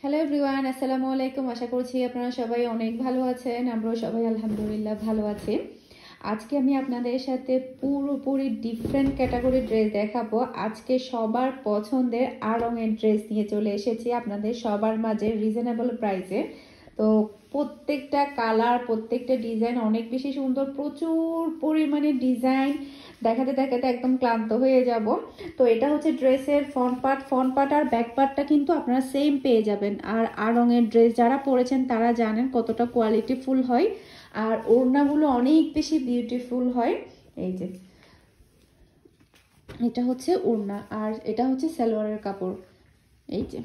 Hello everyone, আসসালামু আলাইকুম। আশা করছি আপনারা সবাই অনেক ভালো আছেন। আমরাও সবাই আলহামদুলিল্লাহ ভালো আছি। আজকে আমি আপনাদের সাথে পুরোপুরি ডিফারেন্ট ক্যাটাগরির ড্রেস দেখাবো। আজকে সবার পছন্দের আড়ংয়ের ড্রেস নিয়ে চলে এসেছি আপনাদের সবার মাঝে রিজনেবল প্রাইসে। তো প্রত্যেকটা কালার, প্রত্যেকটা ডিজাইন অনেক বেশি সুন্দর, প্রচুর পরিমাণে ডিজাইন দেখাতে দেখাতে একদম ক্লান্ত হয়ে যাব। তো এটা হচ্ছে ড্রেসের ফ্রন্ট পার্ট আর ব্যাক পার্টটা কিন্তু আপনারা সেম পেয়ে যাবেন। আর আড়ংয়ের ড্রেস যারা পরেছেন তারা জানেন কতটা কোয়ালিটিফুল হয়, আর ওড়নাগুলো অনেক বেশি বিউটিফুল হয়। এই যে এটা হচ্ছে ওড়না, আর এটা হচ্ছে সালোয়ারের কাপড়। এই যে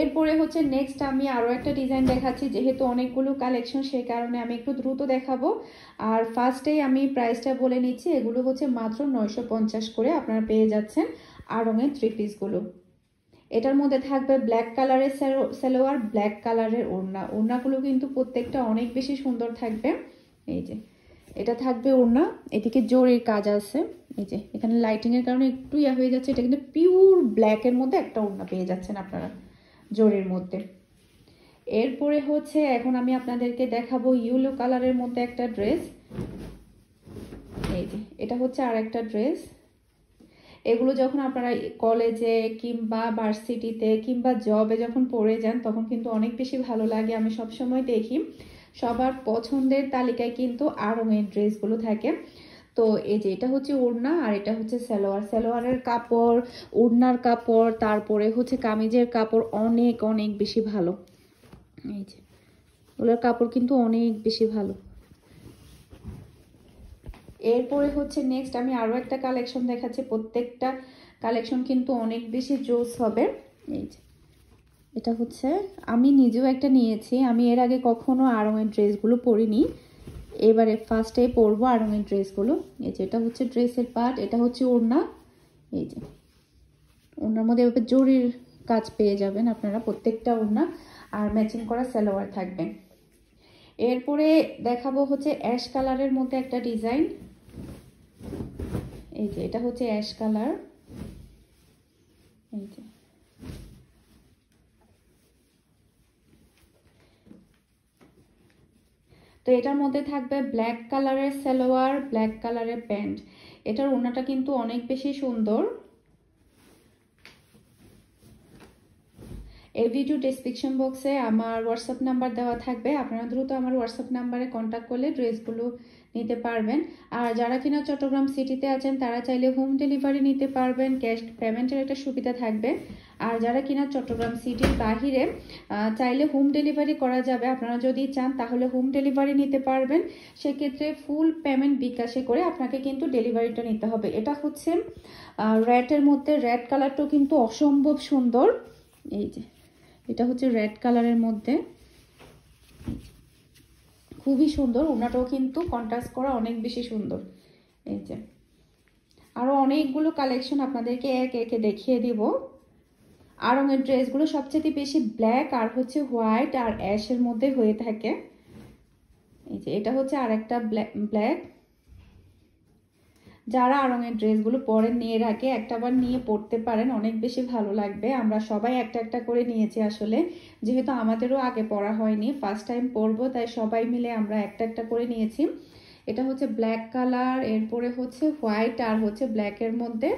এরপরে হচ্ছে নেক্সট আমি আরও একটা ডিজাইন দেখাচ্ছি, যেহেতু অনেকগুলো কালেকশন সেই কারণে আমি একটু দ্রুত দেখাবো। আর ফার্স্টেই আমি প্রাইসটা বলে নিচ্ছি, এগুলো হচ্ছে মাত্র 950 করে আপনারা পেয়ে যাচ্ছেন আড়ংয়ের থ্রি পিসগুলো। এটার মধ্যে থাকবে ব্ল্যাক কালারের সালোয়ার, ব্ল্যাক কালারের ওড়নাগুলো কিন্তু প্রত্যেকটা অনেক বেশি সুন্দর থাকবে। এই যে এটা থাকবে ওড়না, এদিকে জরির কাজ আছে। এই যে এখানে লাইটিংয়ের কারণে একটু হয়ে যাচ্ছে, এটা কিন্তু পিওর ব্ল্যাকের মধ্যে একটা ওড়না পেয়ে যাচ্ছেন আপনারা জরির মধ্যে। এরপরে হচ্ছে এখন আমি আপনাদেরকে দেখাবো ইয়েলো কালারের মধ্যে একটা ড্রেস। এই যে এটা হচ্ছে আর একটা ড্রেস। এগুলো যখন আপনারা কলেজে কিংবা ভার্সিটিতে কিংবা জবে যখন পড়ে যান তখন কিন্তু অনেক বেশি ভালো লাগে। আমি সবসময় দেখি সবার পছন্দের তালিকায় কিন্তু আড়ংয়ের ড্রেসগুলো থাকে। তো এই যে এটা হচ্ছে ওড়না, আর এটা হচ্ছে সালোয়ারের কাপড়, ওড়নার কাপড়, তারপরে হচ্ছে কামিজের কাপড় অনেক অনেক বেশি ভালো। এই যে ওগুলোর কাপড় কিন্তু অনেক বেশি ভালো। এরপরে হচ্ছে নেক্সট আমি আরও একটা কালেকশন দেখাচ্ছি, প্রত্যেকটা কালেকশন কিন্তু অনেক বেশি জোস হবে। এই যে এটা হচ্ছে, আমি নিজেও একটা নিয়েছি, আমি এর আগে কখনো আড়ংয়ের ড্রেসগুলো পরিনি, এবারে ফার্স্টে পরবো আড়ংয়ের ড্রেসগুলো। এই যে এটা হচ্ছে ড্রেসের পার্ট, এটা হচ্ছে ওড়না। এই যে ওড়নার মধ্যে এভাবে জরির কাজ পেয়ে যাবেন আপনারা প্রত্যেকটা ওড়না, আর ম্যাচিং করা সালোয়ার থাকবে। এরপরে দেখাবো হচ্ছে অ্যাশ কালারের মধ্যে একটা ডিজাইন। এই যে এটা হচ্ছে অ্যাশ কালার। এই যে তো এটার মধ্যে থাকবে ব্ল্যাক কালারের সালোয়ার, ব্ল্যাক কালারের প্যান্ট। এটার ওড়নাটা কিন্তু অনেক বেশি সুন্দর। এই ভিডিও ডেসক্রিপশন বক্সে আমার হোয়াটসঅ্যাপ নাম্বার দেওয়া থাকবে, আপনারা দ্রুত আমার হোয়াটসঅ্যাপ নাম্বারে কন্ট্যাক্ট করলে ড্রেসগুলো নিতে পারবেন। আর যারা কিনা চট্টগ্রাম সিটিতে আছেন তারা চাইলে হোম ডেলিভারি নিতে পারবেন, ক্যাশ পেমেন্টের একটা সুবিধা থাকবে। আর যারা কিনা চট্টগ্রাম সিটির বাহিরে চাইলে হোম ডেলিভারি করা যাবে, আপনারা যদি চান তাহলে হোম ডেলিভারি নিতে পারবেন। সেক্ষেত্রে ফুল পেমেন্ট বিকাশে করে আপনাকে কিন্তু ডেলিভারিটা নিতে হবে। এটা হচ্ছে রেডের মধ্যে, রেড কালারটাও কিন্তু অসম্ভব সুন্দর। এই যে এটা হচ্ছে রেড কালারের মধ্যে, খুবই সুন্দর। ওড়নাটাও কিন্তু কন্ট্রাস্ট করা অনেক বেশি সুন্দর। এই যে আরো অনেকগুলো কালেকশন আপনাদেরকে একে একে দেখিয়ে দিব। আড়ংয়ের ড্রেসগুলো সবচেয়ে বেশি ব্ল্যাক আর হচ্ছে হোয়াইট আর অ্যাশের মধ্যে হয়ে থাকে। এই যে এটা হচ্ছে আর একটা ব্ল্যাক। যারা আড়ংয়ের ড্রেসগুলো পরে নিয়ে রাখে একটাবার নিয়ে পড়তে পারেন, অনেক বেশি ভালো লাগবে। আমরা সবাই একটা একটা করে নিয়েছি আসলে, যেহেতু আমাদেরও আগে পরা হয়নি, ফার্স্ট টাইম পরবো, তাই সবাই মিলে আমরা একটা একটা করে নিয়েছি। এটা হচ্ছে ব্ল্যাক কালার, এরপরে হচ্ছে হোয়াইট আর হচ্ছে ব্ল্যাকের মধ্যে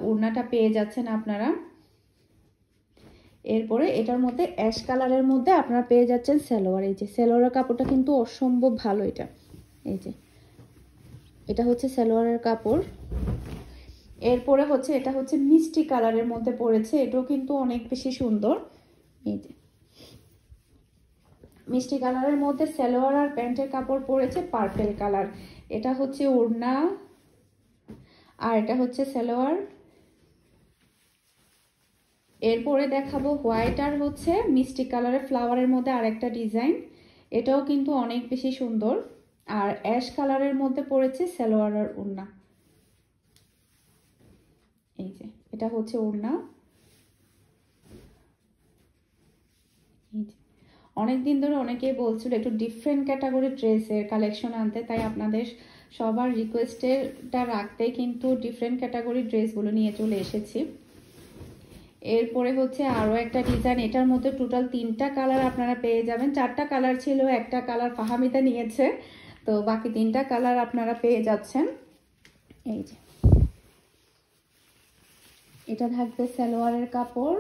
ওড়নাটা পেয়ে যাচ্ছেন আপনারা। এরপরে এটার মধ্যে অ্যাশ কালারের মধ্যে আপনারা পেয়ে যাচ্ছেন সালোয়ার। এই যে সালোয়ারের কাপড়টা কিন্তু অসম্ভব ভালো। এটা এই যে এটা হচ্ছে সালোয়ারের কাপড়। এরপরে হচ্ছে এটা হচ্ছে মিষ্টি কালারের মধ্যে পড়েছে, এটাও কিন্তু অনেক বেশি সুন্দর। এই যে মিষ্টি কালারের মধ্যে সালোয়ার আর প্যান্টের কাপড় পরেছে পার্পল কালার। এটা হচ্ছে ওড়না আর এটা হচ্ছে সালোয়ার। এরপরে দেখাবো হোয়াইট আর হচ্ছে মিষ্টি কালারের ফ্লাওয়ারের মধ্যে আরেকটা ডিজাইন, এটাও কিন্তু অনেক বেশি সুন্দর। আর অ্যাশ কালারের মধ্যে পড়েছে সালোয়ার আর ওড়না। এই যে এটা হচ্ছে ওড়না। অনেকদিন ধরে অনেকেই বলছিল একটু ডিফারেন্ট ক্যাটাগরির ড্রেসের কালেকশন আনতে, তাই আপনাদের সবার রিকোয়েস্টেরটা রাখতে কিন্তু ডিফারেন্ট ক্যাটাগরির ড্রেসগুলো নিয়ে চলে এসেছি। এরপরে হচ্ছে আরো একটা ডিজাইন, এটার মধ্যে টোটাল 3টা কালার আপনারা পেয়ে যাবেন। 4টা কালার ছিল, একটা কালার ফাহামিদা নিয়েছে, তো বাকি 3টা কালার আপনারা পেয়ে যাচ্ছেন। এই যে এটা থাকবে সালোয়ারের কাপড়,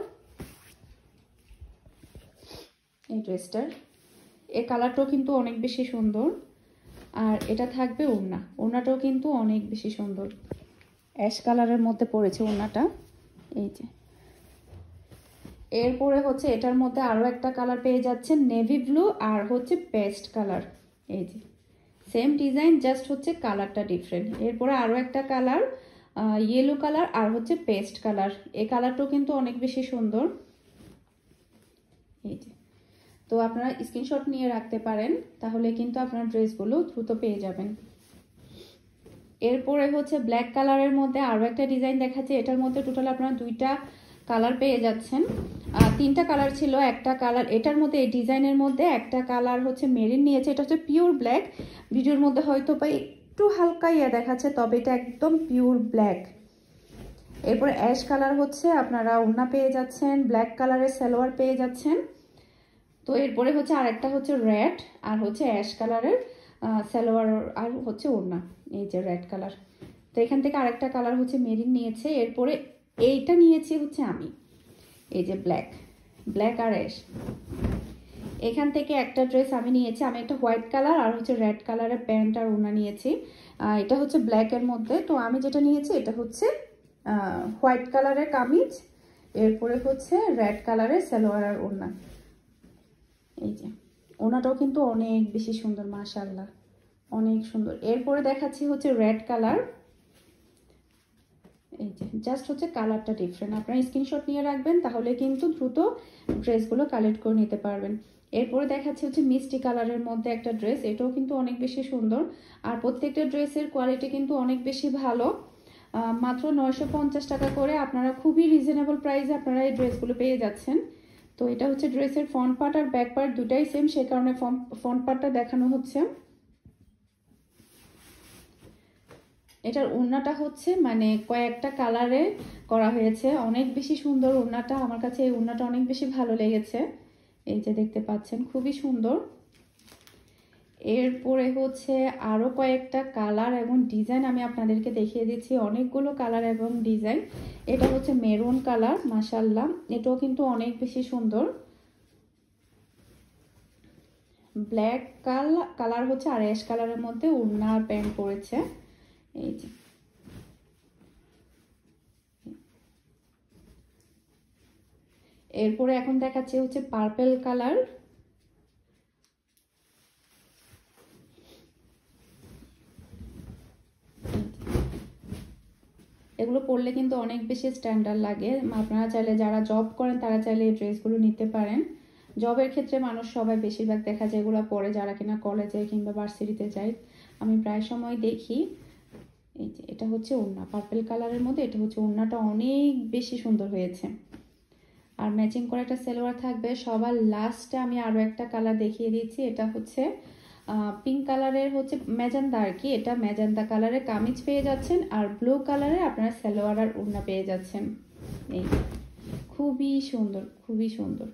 এই ড্রেসটার এই কালারটাও কিন্তু অনেক বেশি সুন্দর। আর এটা থাকবে ওড়না, ওড়নাটাও কিন্তু অনেক বেশি সুন্দর, অ্যাশ কালারের মধ্যে পড়েছে ওড়নাটা। এই যে এরপরে হচ্ছে এটার মধ্যে আরো একটা কালার পেয়ে যাচ্ছেন, নেভি ব্লু আর হচ্ছে পেস্ট কালার। এই যে সেম ডিজাইন, জাস্ট হচ্ছে কালারটা ডিফারেন্ট। এরপরে আরো একটা কালার ইয়েলো কালার আর হচ্ছে পেস্ট কালার, এই কালারটাও কিন্তু অনেক বেশি সুন্দর। এই যে তো আপনারা স্ক্রিনশট নিয়ে রাখতে পারেন, তাহলে কিন্তু আপনার ড্রেসগুলো দ্রুত পেয়ে যাবেন। এরপরে হচ্ছে ব্ল্যাক কালারের মধ্যে আরো একটা ডিজাইন দেখাচ্ছে, এটার মধ্যে টোটাল আপনারা 2টা কালার পেয়ে যাচ্ছেন। 3টা কালার ছিল, একটা কালার এটার মধ্যে, এই ডিজাইনের মধ্যে একটা কালার হচ্ছে মেরিন নিয়েছে, এটা হচ্ছে পিওর ব্ল্যাক। ভিডিওর মধ্যে হয়তো বা একটু হালকা ইয়া দেখাচ্ছে, তবে এটা একদম পিওর ব্ল্যাক। এরপর অ্যাশ কালার হচ্ছে আপনারা ওড়না পেয়ে যাচ্ছেন, ব্ল্যাক কালারের সালোয়ার পেয়ে যাচ্ছেন। তো এরপরে হচ্ছে আরেকটা হচ্ছে রেড আর হচ্ছে অ্যাশ কালারের সালোয়ার আর হচ্ছে ওড়না, এই যে রেড কালার। তো এখান থেকে আরেকটা কালার হচ্ছে মেরিন নিয়েছে। এরপরে এইটা নিয়েছি হচ্ছে আমি, এই যে ব্ল্যাক, ব্ল্যাক আর অ্যাশ। এখান থেকে একটা ড্রেস আমি নিয়েছি, আমি একটা হোয়াইট কালার আর হচ্ছে রেড কালারের প্যান্ট আর ওড়না নিয়েছি। এটা হচ্ছে ব্ল্যাকের মধ্যে, তো আমি যেটা নিয়েছি এটা হচ্ছে হোয়াইট কালারের কামিজ, এরপরে হচ্ছে রেড কালারের সালোয়ার আর ওড়না। এই যে ওড়নাটাও কিন্তু অনেক বেশি সুন্দর, মাশাআল্লাহ অনেক সুন্দর। এরপরে দেখাচ্ছি হচ্ছে রেড কালার, এই যে জাস্ট হচ্ছে কালারটা ডিফারেন্ট, আপনারা স্ক্রিনশট নিয়ে রাখবেন, তাহলে কিন্তু দ্রুত ড্রেসগুলো কালেক্ট করে নিতে পারবেন। এরপরে দেখাচ্ছি হচ্ছে মিষ্টি কালারের মধ্যে একটা ড্রেস, এটাও কিন্তু অনেক বেশি সুন্দর। আর প্রত্যেকটা ড্রেসের কোয়ালিটি কিন্তু অনেক বেশি ভালো। মাত্র 950 টাকা করে আপনারা খুবই রিজনেবল প্রাইসে আপনারা এই ড্রেসগুলো পেয়ে যাচ্ছেন। তো এটা হচ্ছে ড্রেসের ফ্রন্ট পার্ট আর ব্যাক পার্ট দুটাই সেম, সে কারণে ফ্রন্ট পার্টটা দেখানো হচ্ছে। এটার ওড়নাটা হচ্ছে মানে কয়েকটা কালারে করা হয়েছে, অনেক বেশি সুন্দর ওড়নাটা, আমার কাছে এই ওড়নাটা অনেক বেশি ভালো লেগেছে। এই যে দেখতে পাচ্ছেন খুবই সুন্দর। এরপরে হচ্ছে আরো কয়েকটা কালার এবং ডিজাইন আমি আপনাদেরকে দেখিয়ে দিচ্ছি, অনেকগুলো কালার এবং ডিজাইন। এটা হচ্ছে মেরুন কালার, মাশাআল্লাহ এটাও কিন্তু অনেক বেশি সুন্দর। ব্ল্যাক কালার হচ্ছে আর অ্যাশ কালারের মধ্যে ওড়না আর প্যান্ট পরেছে। এই যে এরপরে এখন দেখাচ্ছে হচ্ছে পার্পল কালার, এগুলো পরলে কিন্তু অনেক বেশি স্ট্যান্ডার্ড লাগে। আপনারা চাইলে যারা জব করেন তারা চাইলে এই ড্রেসগুলো নিতে পারেন। জবের ক্ষেত্রে মানুষ সবাই বেশিরভাগ দেখা যায় এগুলো পরে, যারা কিনা কলেজে কিংবা ভার্সিটিতে যায়, আমি প্রায় সময় দেখি। এই যে এটা হচ্ছে ওড়না পার্পল কালারের মধ্যে, এটা হচ্ছে ওড়নাটা অনেক বেশি সুন্দর হয়েছে। আর ম্যাচিং করে একটা সালোয়ার থাকবে। সবার লাস্টে আমি আরো একটা কালার দেখিয়ে দিচ্ছি, এটা হচ্ছে পিঙ্ক কালারের হচ্ছে ম্যাজেন্ডা আর কি, এটা ম্যাজেন্ডা কালারের কামিজ পেয়ে যাচ্ছেন, আর ব্লু কালারের আপনারা সালোয়ার আর ওড়না পেয়ে যাচ্ছেন। এই খুবই সুন্দর, খুবই সুন্দর।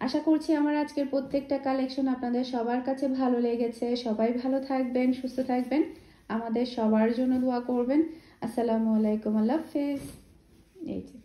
আশা করছি আমার আজকের প্রত্যেকটা কালেকশন আপনাদের সবার কাছে ভালো লেগেছে। সবাই ভালো থাকবেন, সুস্থ থাকবেন, আমাদের সবার জন্য দোয়া করবেন। আসসালামু আলাইকুম, আল্লাহ হাফেজ। এই যে